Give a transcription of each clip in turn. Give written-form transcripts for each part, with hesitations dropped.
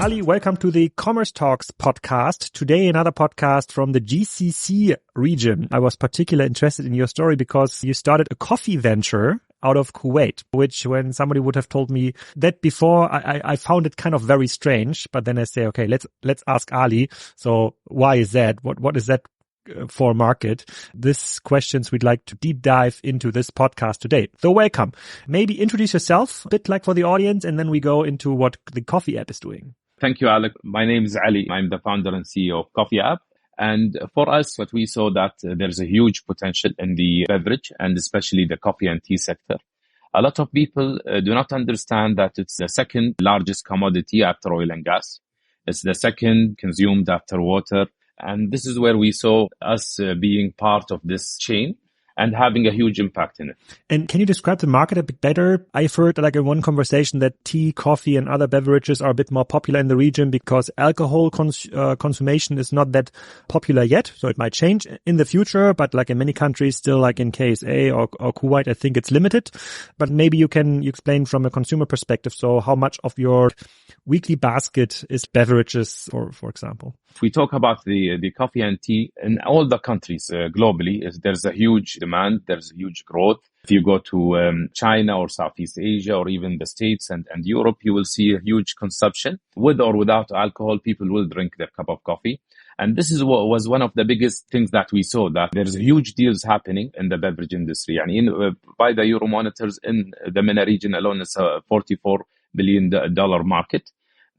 Ali, welcome to the Commerce Talks podcast. Today, another podcast from the GCC region. I was particularly interested in your story because you started a coffee venture out of Kuwait, which when somebody would have told me that before, I found it kind of very strange. But then I say, okay, let's ask Ali. So why is that? What is that for market? These questions we'd like to deep dive into this podcast today. So welcome. Maybe introduce yourself a bit like for the audience, and then we go into what the COFE App is doing. Thank you, Alex. My name is Ali. I'm the founder and CEO of COFE App. And for us, what we saw that there's a huge potential in the beverage and especially the coffee and tea sector. A lot of people do not understand that it's the second largest commodity after oil and gas. It's the second consumed after water. And this is where we saw us being part of this chain and having a huge impact in it. And can you describe the market a bit better? I've heard like in one conversation that tea, coffee and other beverages are a bit more popular in the region because alcohol consumption is not that popular yet. So it might change in the future, but like in many countries, still like in KSA or Kuwait, I think it's limited. But maybe you explain from a consumer perspective. So how much of your weekly basket is beverages, for example? If we talk about the coffee and tea in all the countries globally, there's a huge demand, there's huge growth. If you go to China or Southeast Asia or even the States and Europe, you will see a huge consumption. With or without alcohol, people will drink their cup of coffee. And this is what was one of the biggest things that we saw, that there's huge deals happening in the beverage industry. And by the Euro monitors in the MENA region alone, it's a $44 billion market.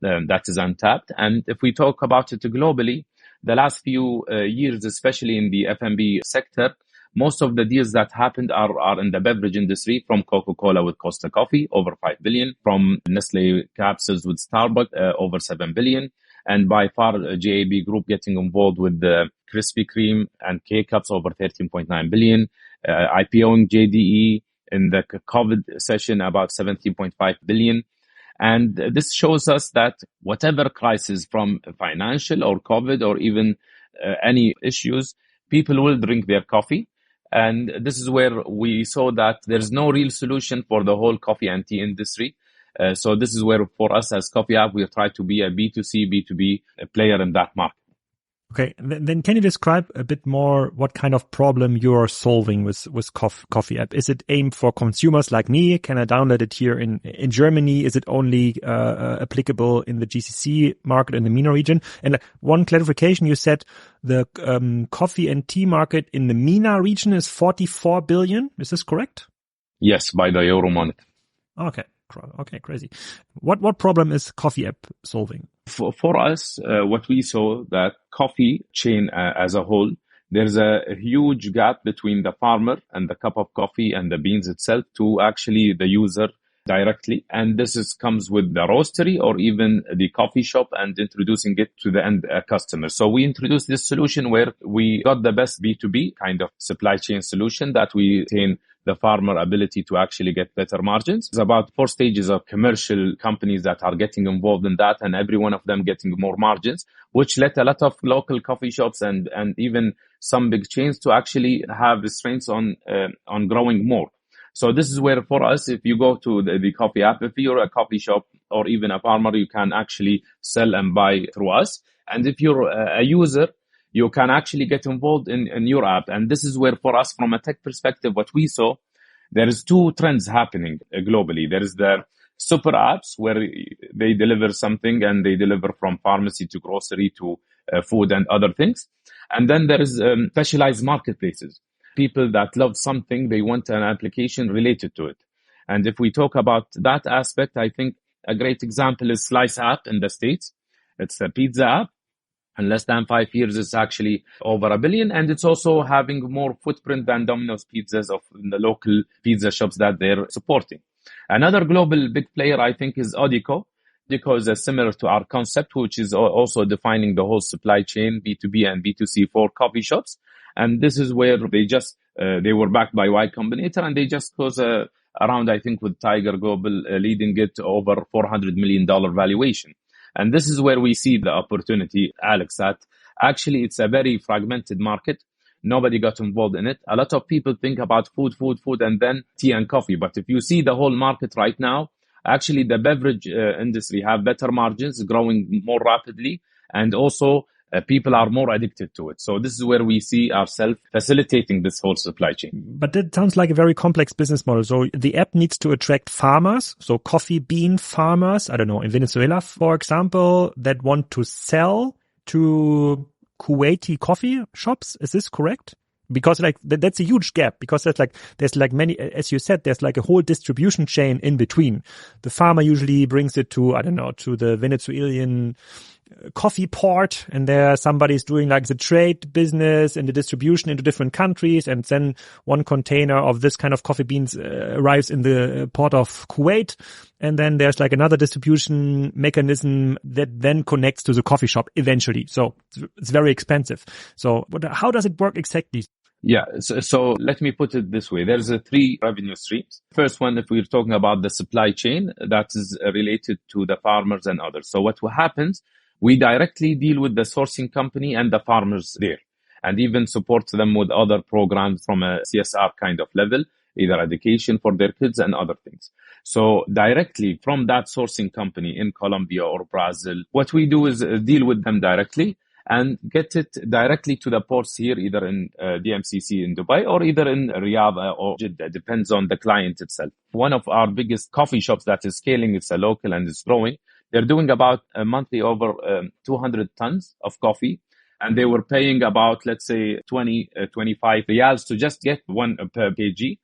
That is untapped. And if we talk about it globally, the last few years, especially in the F&B sector, most of the deals that happened are in the beverage industry, from Coca-Cola with Costa Coffee, over 5 billion, from Nestle capsules with Starbucks, over 7 billion. And by far, JAB Group getting involved with the Krispy Kreme and K-Cups, over 13.9 billion. IPOing JDE in the COVID session, about 17.5 billion. And this shows us that whatever crisis, from financial or COVID or even any issues, people will drink their coffee. And this is where we saw that there's no real solution for the whole coffee and tea industry. So this is where for us as COFE App, we try to be a B2C, B2B player in that market. Okay, then can you describe a bit more what kind of problem you are solving with COFE App? Is it aimed for consumers like me? Can I download it here in Germany? Is it only applicable in the GCC market in the MENA region? And one clarification, you said the coffee and tea market in the MENA region is 44 billion. Is this correct? Yes, by the Euro monitor. Okay, crazy. What problem is COFE App solving? For us, what we saw that coffee chain as a whole, there's a huge gap between the farmer and the cup of coffee and the beans itself to actually the user directly. And this comes with the roastery or even the coffee shop and introducing it to the end customer. So we introduced this solution where we got the best B2B kind of supply chain solution that we retain the farmer ability to actually get better margins. It's about 4 stages of commercial companies that are getting involved in that, and every one of them getting more margins, which led a lot of local coffee shops and even some big chains to actually have restraints on growing more. So this is where for us, if you go to the COFE App, if you're a coffee shop or even a farmer, you can actually sell and buy through us. And if you're a user, you can actually get involved in your app. And this is where for us, from a tech perspective, what we saw, there is 2 trends happening globally. There is the super apps where they deliver something and they deliver from pharmacy to grocery to food and other things. And then there is specialized marketplaces. People that love something, they want an application related to it. And if we talk about that aspect, I think a great example is Slice app in the States. It's a pizza app. In less than 5 years, it's actually over 1 billion. And it's also having more footprint than Domino's pizzas of the local pizza shops that they're supporting. Another global big player, I think, is Odico. Odico is similar to our concept, which is also defining the whole supply chain, B2B and B2C for coffee shops. And this is where they were backed by Y Combinator, and they just closed around, I think, with Tiger Global leading it over $400 million valuation. And this is where we see the opportunity, Alex, that actually it's a very fragmented market. Nobody got involved in it. A lot of people think about food, and then tea and coffee. But if you see the whole market right now, actually the beverage industry have better margins, growing more rapidly, and also people are more addicted to it. So this is where we see ourselves facilitating this whole supply chain. But that sounds like a very complex business model. So the app needs to attract farmers, so coffee bean farmers, I don't know, in Venezuela, for example, that want to sell to Kuwaiti coffee shops. Is this correct? Because like that's a huge gap, because there's like many, as you said, there's like a whole distribution chain in between. The farmer usually brings it to, I don't know, to the Venezuelan coffee port, and there somebody's doing like the trade business and the distribution into different countries, and then one container of this kind of coffee beans arrives in the port of Kuwait, and then there's like another distribution mechanism that then connects to the coffee shop eventually. So it's very expensive. So how does it work exactly? Yeah, so let me put it this way. There's 3 revenue streams. First one, if we're talking about the supply chain, that is related to the farmers and others. So what happens, we directly deal with the sourcing company and the farmers there, and even support them with other programs from a CSR kind of level, either education for their kids and other things. So directly from that sourcing company in Colombia or Brazil, what we do is deal with them directly and get it directly to the ports here, either in DMCC in Dubai or either in Riyadh or Jeddah, depends on the client itself. One of our biggest coffee shops that is scaling, it's a local and is growing. They're doing about monthly over 200 tons of coffee, and they were paying about, let's say, 20, 25 riyals to just get one per kg,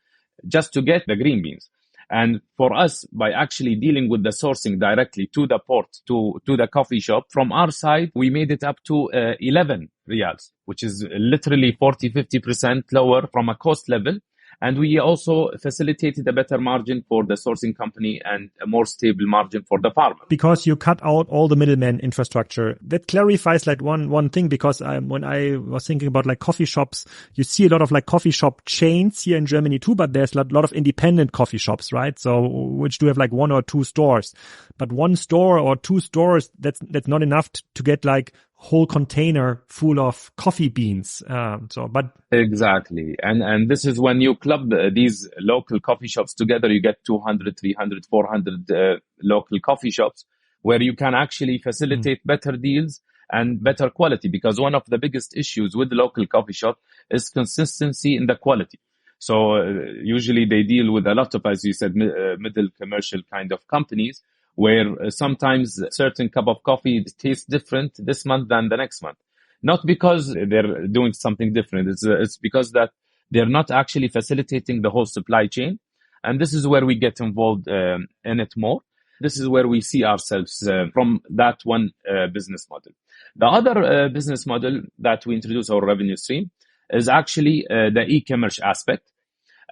just to get the green beans. And for us, by actually dealing with the sourcing directly to the port, to the coffee shop, from our side, we made it up to 11 riyals, which is literally 40-50% lower from a cost level. And we also facilitated a better margin for the sourcing company and a more stable margin for the farmer. Because you cut out all the middleman infrastructure. That clarifies like one thing, because when I was thinking about like coffee shops, you see a lot of like coffee shop chains here in Germany too, but there's a lot of independent coffee shops, right? So which do have like 1 or 2 stores. But 1 store or 2 stores, that's not enough to get like whole container full of coffee beans. But exactly. And this is when you club these local coffee shops together, you get 200, 300, 400 local coffee shops where you can actually facilitate better deals and better quality. Because one of the biggest issues with the local coffee shop is consistency in the quality. So usually they deal with a lot of, as you said, middle commercial kind of companies, where sometimes a certain cup of coffee tastes different this month than the next month. Not because they're doing something different. It's because that they're not actually facilitating the whole supply chain. And this is where we get involved in it more. This is where we see ourselves from that one business model. The other business model that we introduce, our revenue stream, is actually the e-commerce aspect.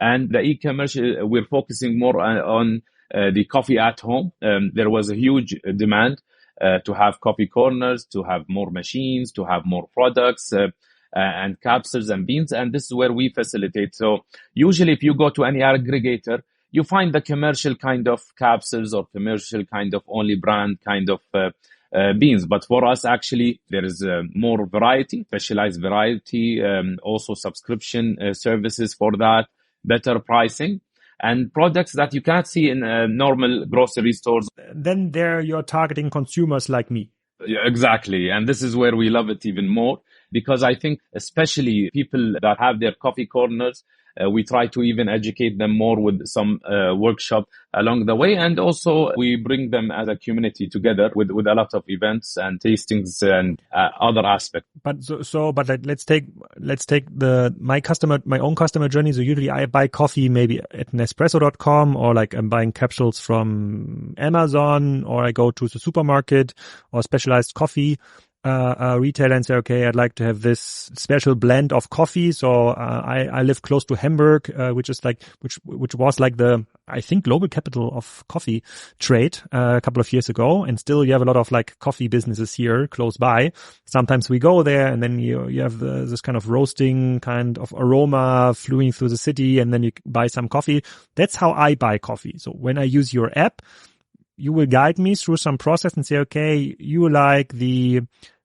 And the e-commerce, we're focusing more on the coffee at home. There was a huge demand to have coffee corners, to have more machines, to have more products and capsules and beans. And this is where we facilitate. So usually if you go to any aggregator, you find the commercial kind of capsules or commercial kind of only brand kind of beans. But for us, actually, there is more variety, specialized variety, also subscription services for that, better pricing, and products that you can't see in normal grocery stores. Then there you're targeting consumers like me. Yeah, exactly. And this is where we love it even more, because I think especially people that have their coffee corners, we try to even educate them more with some workshop along the way. And also we bring them as a community together with a lot of events and tastings and other aspects. But let's take my own customer journey. So usually I buy coffee maybe at Nespresso.com, or like I'm buying capsules from Amazon, or I go to the supermarket or specialized coffee retailer and say, okay, I'd like to have this special blend of coffee. So I live close to Hamburg, which is like which was like the, I think, global capital of coffee trade a couple of years ago. And still you have a lot of like coffee businesses here close by. Sometimes we go there, and then you have this kind of roasting kind of aroma flowing through the city, and then you buy some coffee. That's how I buy coffee. So when I use your app, you will guide me through some process and say, okay, you like the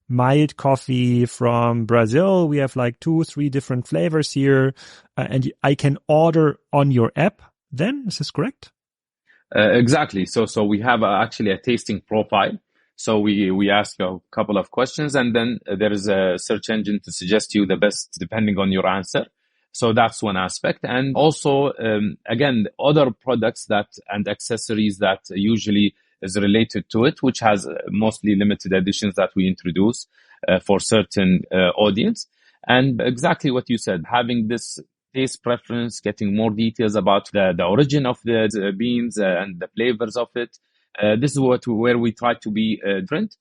mild coffee from Brazil. We have like 2-3 different flavors here, and I can order on your app then. Is this correct? Exactly. So we have actually a tasting profile. So we ask a couple of questions, and then there is a search engine to suggest you the best depending on your answer. So that's one aspect. And also, again, other products that and accessories that usually is related to it, which has mostly limited editions that we introduce for certain audience. And exactly what you said, having this taste preference, getting more details about the origin of the beans and the flavors of it. This is where we try to be different.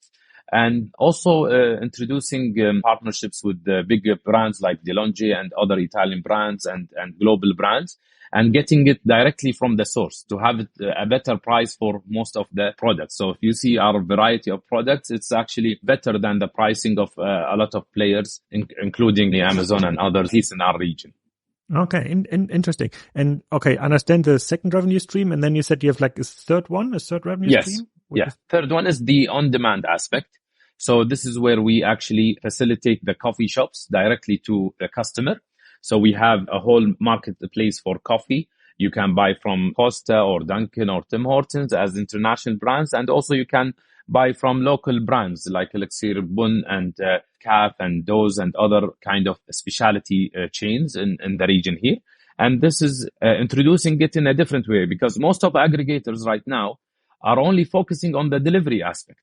And also introducing partnerships with the bigger brands like DeLonghi and other Italian brands and global brands, and getting it directly from the source to have it a better price for most of the products. So if you see our variety of products, it's actually better than the pricing of a lot of players, including the Amazon and others, at least in our region. Okay, interesting. And okay, understand the second revenue stream, and then you said you have like a third revenue stream? Yes. Third one is the on-demand aspect. So this is where we actually facilitate the coffee shops directly to the customer. So we have a whole marketplace for coffee. You can buy from Costa or Dunkin' or Tim Hortons as international brands, and also you can buy from local brands like Elixir Bun and CAF and those and other kind of specialty chains in the region here. And this is introducing it in a different way, because most of aggregators right now are only focusing on the delivery aspect.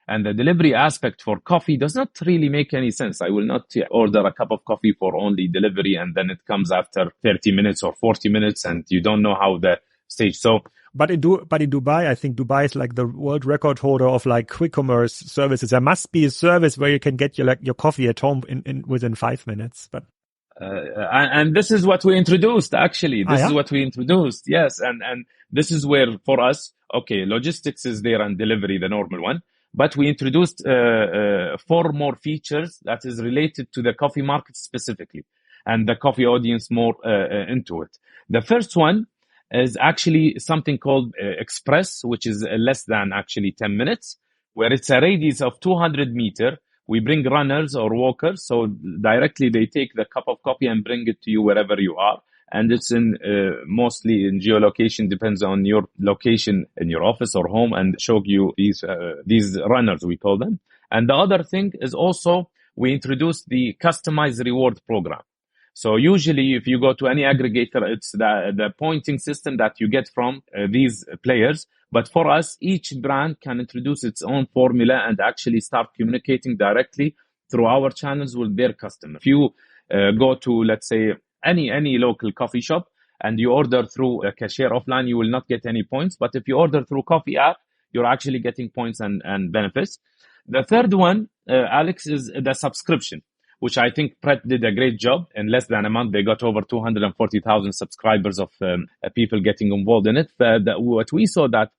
And the delivery aspect for coffee does not really make any sense. I will not order a cup of coffee for only delivery and then it comes after 30 minutes or 40 minutes and you don't know how the stage. So, but in Dubai, I think Dubai is like the world record holder of like quick commerce services. There must be a service where you can get your coffee at home in within 5 minutes. But and this is what we introduced, actually. This is what we introduced. Yes. And this is where for us, okay, logistics is there and delivery, the normal one. But we introduced 4 more features that is related to the coffee market specifically and the coffee audience more into it. The first one is actually something called Express, which is less than actually 10 minutes, where it's a radius of 200 meters. We bring runners or walkers, so directly they take the cup of coffee and bring it to you wherever you are. And it's in mostly in geolocation, depends on your location in your office or home, and show you these runners, we call them. And the other thing is also we introduced the customized reward program. So usually if you go to any aggregator, it's the pointing system that you get from these players. But for us, each brand can introduce its own formula and actually start communicating directly through our channels with their customer. If you go to, let's say, any local coffee shop and you order through a cashier offline, you will not get any points. But if you order through COFE App, you're actually getting points and benefits. The third one, Alex, is the subscription, which I think Pret did a great job. In less than a month, they got over 240,000 subscribers of people getting involved in it. What we saw that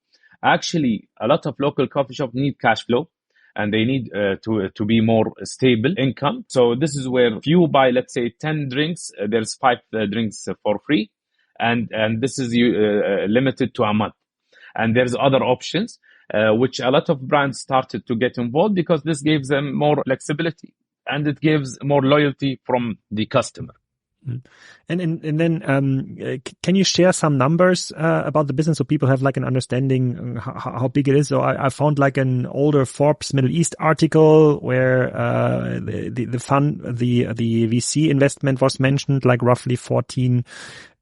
actually a lot of local coffee shops need cash flow, and they need to be more stable income. So this is where if you buy, let's say, 10 drinks, there's 5 drinks for free. And this is limited to a month. And there's other options, which a lot of brands started to get involved because this gives them more flexibility and it gives more loyalty from the customer. And then can you share some numbers about the business so people have like an understanding how big it is? So I found like an older Forbes Middle East article where the fund, the VC investment was mentioned, like roughly 14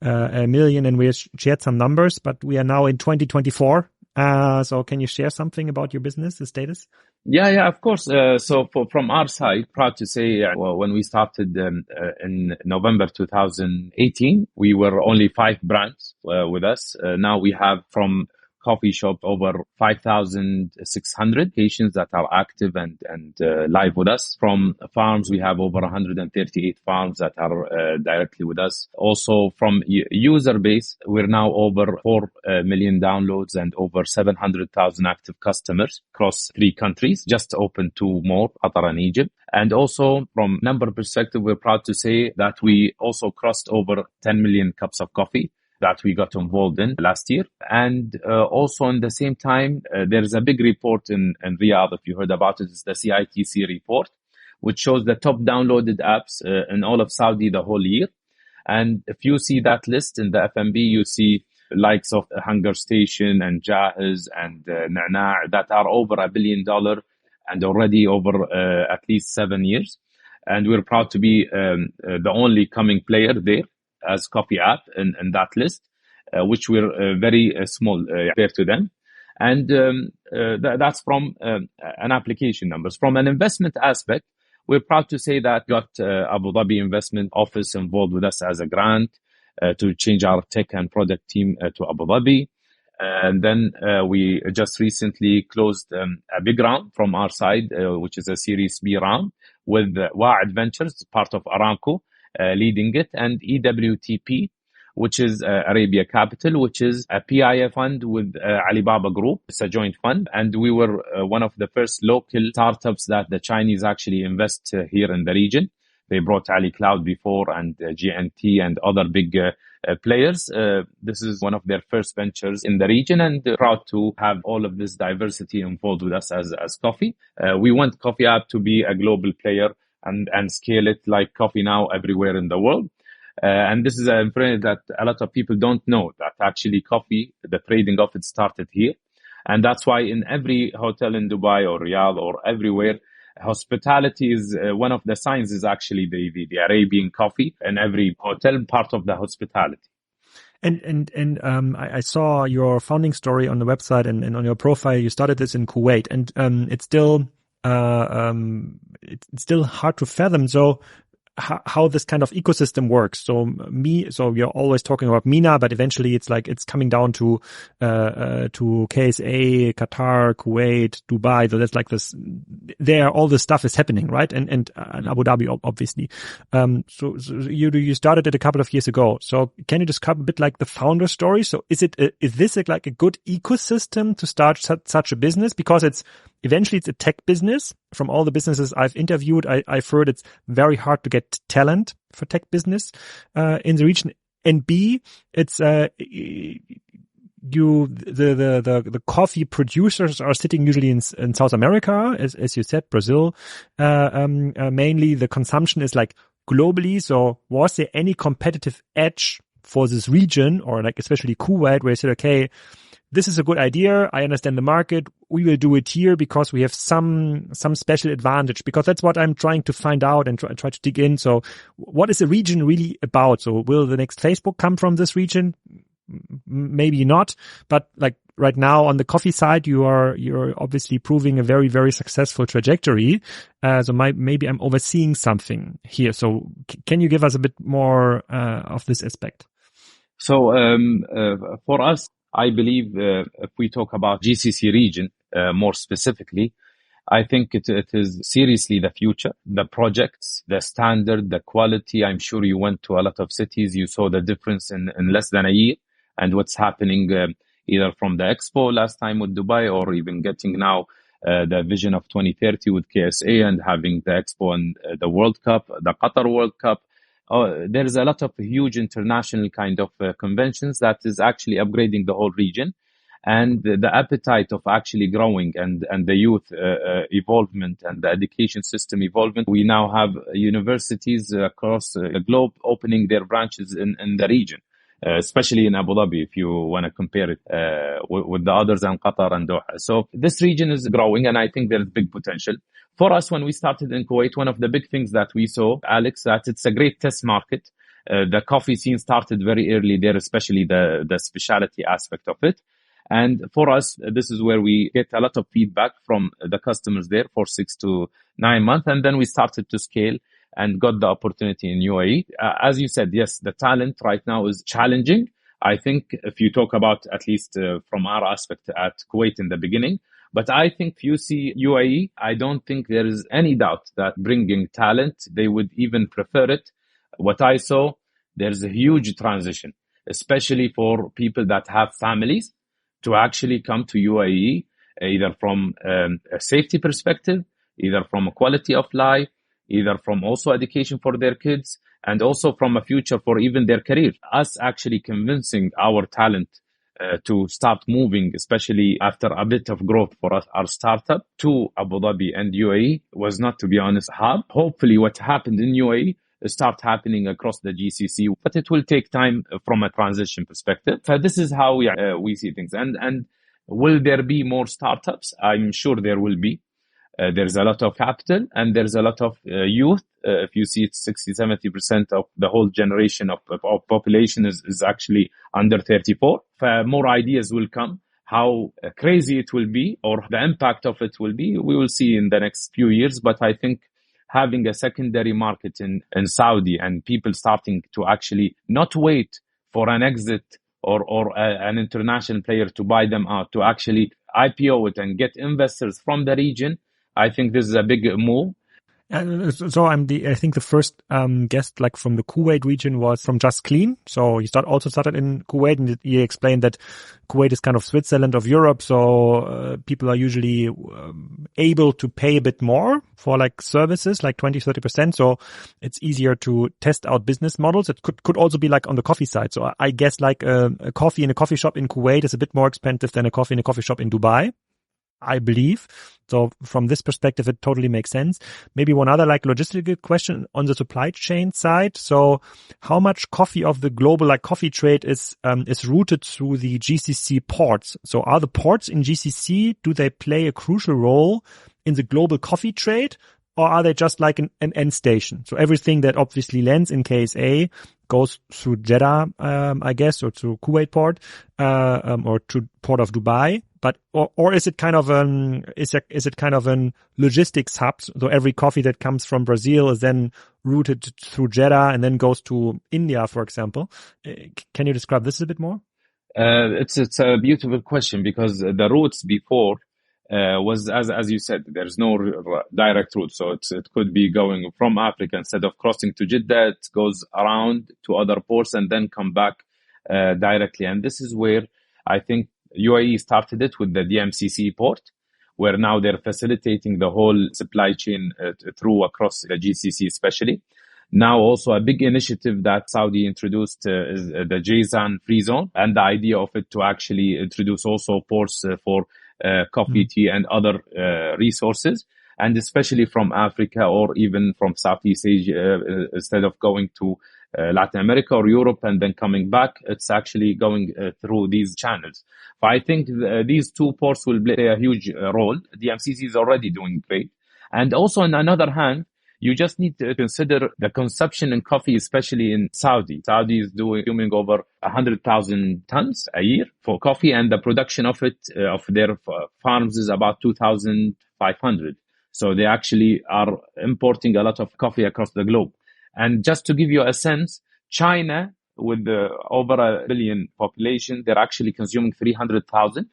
million, and we shared some numbers, but we are now in 2024. So can you share something about your business, the status? Yeah, of course. So from our side, proud to say, when we started in November 2018, we were only 5 brands with us. Now we have from coffee shop over 5,600 locations that are active and live with us. From farms, we have over 138 farms that are directly with us. Also from user base, we're now over 4 million downloads and over 700,000 active customers across 3 countries. Just opened 2 more, Qatar and Egypt. And also from number perspective, we're proud to say that we also crossed over 10 million cups of coffee that we got involved in last year. And also in the same time, there is a big report in Riyadh, if you heard about it, it's the CITC report, which shows the top downloaded apps in all of Saudi the whole year. And if you see that list in the FMB, you see likes of Hunger Station and Jahiz and Nana that are over $1 billion and already over at least 7 years. And we're proud to be the only coming player there as COFE App in that list, which we're very small compared to them. And that's from an application numbers. From an investment aspect, we're proud to say that got Abu Dhabi Investment Office involved with us as a grant to change our tech and product team to Abu Dhabi. And then we just recently closed a big round from our side, which is a Series B round with Wa'ad Ventures, part of Aramco, leading it, and EWTP, which is Arabia Capital, which is a PIA fund with Alibaba Group. It's a joint fund. And we were one of the first local startups that the Chinese actually invest here in the region. They brought Ali Cloud before and GNT and other big players. This is one of their first ventures in the region, and proud to have all of this diversity involved with us as COFE. We want COFE App to be a global player and scale it like COFE Now everywhere in the world. And this is a information that a lot of people don't know, that actually COFE, the trading of it started here. And that's why in every hotel in Dubai or Riyadh or everywhere, hospitality is one of the signs is actually the Arabian coffee, and every hotel part of the hospitality. And I saw your founding story on the website and on your profile. You started this in Kuwait, and it's still hard to fathom. So how this kind of ecosystem works. So you're always talking about MENA, but eventually it's coming down to KSA, Qatar, Kuwait, Dubai. So that's like this, there all this stuff is happening, right? And Abu Dhabi, obviously. So you started it a couple of years ago. So can you describe a bit like the founder story? So is this like a good ecosystem to start such a business? Because eventually it's a tech business. From all the businesses I've interviewed, I've heard it's very hard to get talent for tech business in the region. And B, it's the coffee producers are sitting usually in South America, as you said, Brazil. Mainly the consumption is like globally. So was there any competitive edge for this region, or like especially Kuwait, where you said, okay, this is a good idea. I understand the market. We will do it here because we have some special advantage, because that's what I'm trying to find out and try to dig in. So what is the region really about? So will the next Facebook come from this region? Maybe not, but like right now on the coffee side, you're obviously proving a very, very successful trajectory. So maybe I'm overseeing something here. So can you give us a bit more of this aspect? So for us, I believe if we talk about GCC region more specifically, I think it is seriously the future, the projects, the standard, the quality. I'm sure you went to a lot of cities. You saw the difference in less than a year, and what's happening either from the expo last time with Dubai, or even getting now the vision of 2030 with KSA, and having the expo and the World Cup, the Qatar World Cup. There is a lot of huge international kind of conventions that is actually upgrading the whole region, and the appetite of actually growing and the youth evolvement and the education system evolvement. We now have universities across the globe opening their branches in the region, especially in Abu Dhabi, if you want to compare it with the others, and Qatar and Doha. So this region is growing, and I think there's big potential. For us, when we started in Kuwait, one of the big things that we saw, Alex, that it's a great test market. The coffee scene started very early there, especially the specialty aspect of it. And for us, this is where we get a lot of feedback from the customers there for 6 to 9 months. And then we started to scale and got the opportunity in UAE. As you said, yes, the talent right now is challenging. I think if you talk about, at least from our aspect at Kuwait in the beginning, but I think if you see UAE, I don't think there is any doubt that bringing talent, they would even prefer it. What I saw, there's a huge transition, especially for people that have families, to actually come to UAE, either from a safety perspective, either from a quality of life, either from also education for their kids, and also from a future for even their career. Us actually convincing our talent to start moving, especially after a bit of growth for us, our startup, to Abu Dhabi and UAE was not, to be honest, hard. Hopefully what happened in UAE start happening across the GCC, but it will take time from a transition perspective. So this is how we see things. And will there be more startups? I'm sure there will be. There's a lot of capital and there's a lot of youth. If you see, it's 60-70% of the whole generation of population is actually under 34. More ideas will come. How crazy it will be or the impact of it will be, we will see in the next few years. But I think having a secondary market in Saudi and people starting to actually not wait for an exit or an international player to buy them out, to actually IPO it and get investors from the region, I think this is a big move. So I think the first guest, like from the Kuwait region, was from Just Clean. So he also started in Kuwait, and he explained that Kuwait is kind of Switzerland of Europe. So people are usually able to pay a bit more for like services, like 20-30%. So it's easier to test out business models. It could also be like on the coffee side. So I guess like a coffee in a coffee shop in Kuwait is a bit more expensive than a coffee in a coffee shop in Dubai, I believe. So from this perspective, it totally makes sense. Maybe one other like logistical question on the supply chain side. So how much coffee of the global like coffee trade is routed through the GCC ports? So are the ports in GCC, do they play a crucial role in the global coffee trade, or are they just like an end station? So everything that obviously lands in KSA goes through Jeddah, I guess, or to Kuwait port, or to port of Dubai. But or is it kind of is it kind of an logistics hub? So every coffee that comes from Brazil is then routed through Jeddah and then goes to India, for example. Can you describe this a bit more? It's a beautiful question, because the routes before was as you said, there's no direct route, so it could be going from Africa. Instead of crossing to Jeddah, it goes around to other ports and then come back directly. And this is where I think UAE started it with the DMCC port, where now they're facilitating the whole supply chain through across the GCC especially. Now also a big initiative that Saudi introduced is the Jazan free zone, and the idea of it to actually introduce also ports for coffee, tea, and other resources, and especially from Africa or even from Southeast Asia, instead of going to Latin America or Europe and then coming back, it's actually going through these channels. But I think these two ports will play a huge role. The MCC is already doing great. And also on another hand, you just need to consider the consumption in coffee, especially in Saudi. Saudi is consuming over 100,000 tons a year for coffee, and the production of it, of their farms, is about 2,500. So they actually are importing a lot of coffee across the globe. And just to give you a sense, China, with over 1 billion population, they're actually consuming 300,000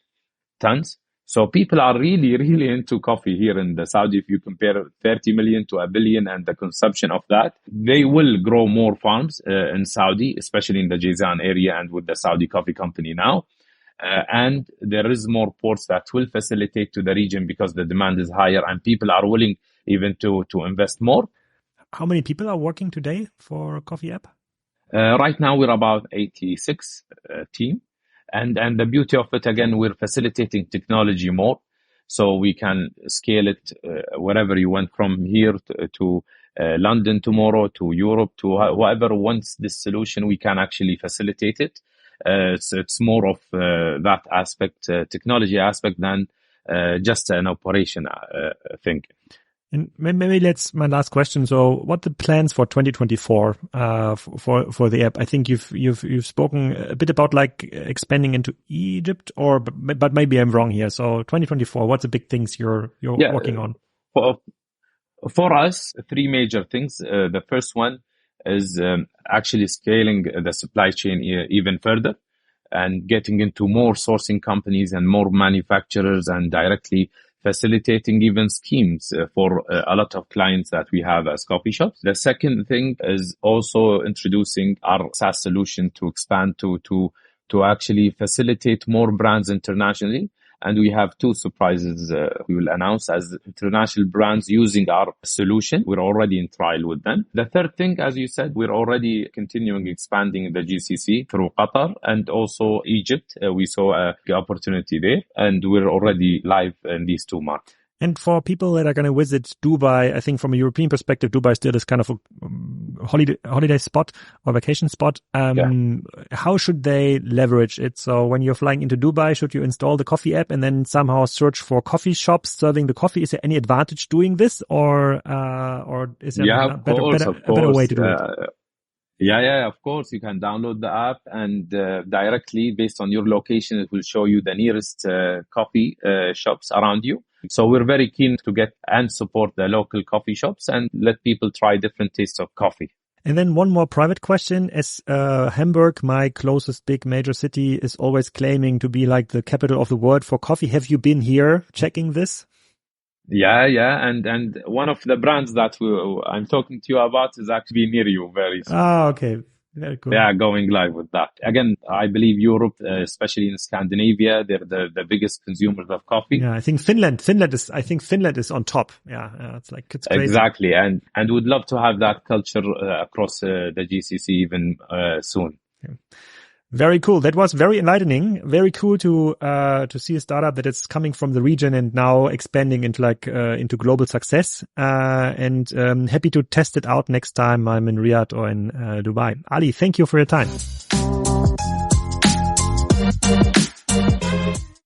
tons. So people are really, really into coffee here in the Saudi. If you compare 30 million to 1 billion and the consumption of that, they will grow more farms in Saudi, especially in the Jazan area and with the Saudi Coffee Company now. And there is more ports that will facilitate to the region because the demand is higher and people are willing even to invest more. How many people are working today for COFE App? Right now, we're about 86 team. And the beauty of it, again, we're facilitating technology more. So we can scale it wherever you want, from here to London tomorrow, to Europe, to whoever wants this solution, we can actually facilitate it. It's more of that aspect, technology aspect, than just an operation thing. And maybe my last question. So what the plans for 2024 for the app? I think you've spoken a bit about like expanding into Egypt, but maybe I'm wrong here. So 2024, what's the big things you're working on? For us, three major things. The first one is actually scaling the supply chain even further and getting into more sourcing companies and more manufacturers, and directly facilitating even schemes for a lot of clients that we have as coffee shops. The second thing is also introducing our SaaS solution to expand to actually facilitate more brands internationally. And we have two surprises we will announce as international brands using our solution. We're already in trial with them. The third thing, as you said, we're already continuing expanding the GCC through Qatar and also Egypt. We saw an opportunity there, and we're already live in these two markets. And for people that are going to visit Dubai, I think from a European perspective, Dubai still is kind of a holiday spot or vacation spot. How should they leverage it? So when you're flying into Dubai, should you install the COFE app and then somehow search for coffee shops serving the coffee? Is there any advantage doing this, or is there a better way to do it? Yeah, of course. You can download the app and directly based on your location, it will show you the nearest coffee shops around you. So we're very keen to get and support the local coffee shops and let people try different tastes of coffee. And then one more private question. As Hamburg, my closest big major city, is always claiming to be like the capital of the world for coffee. Have you been here checking this? Yeah. And one of the brands that I'm talking to you about is actually near you very soon. Oh, okay. Very cool. Yeah, going live with that. Again, I believe Europe, especially in Scandinavia, they're the biggest consumers of coffee. Yeah, I think Finland is on top. Yeah, it's crazy. Exactly. And would love to have that culture across the GCC even soon. Yeah. Very cool. That was very enlightening. Very cool to see a startup that is coming from the region and now expanding into global success. And happy to test it out next time I'm in Riyadh or in Dubai. Ali, thank you for your time.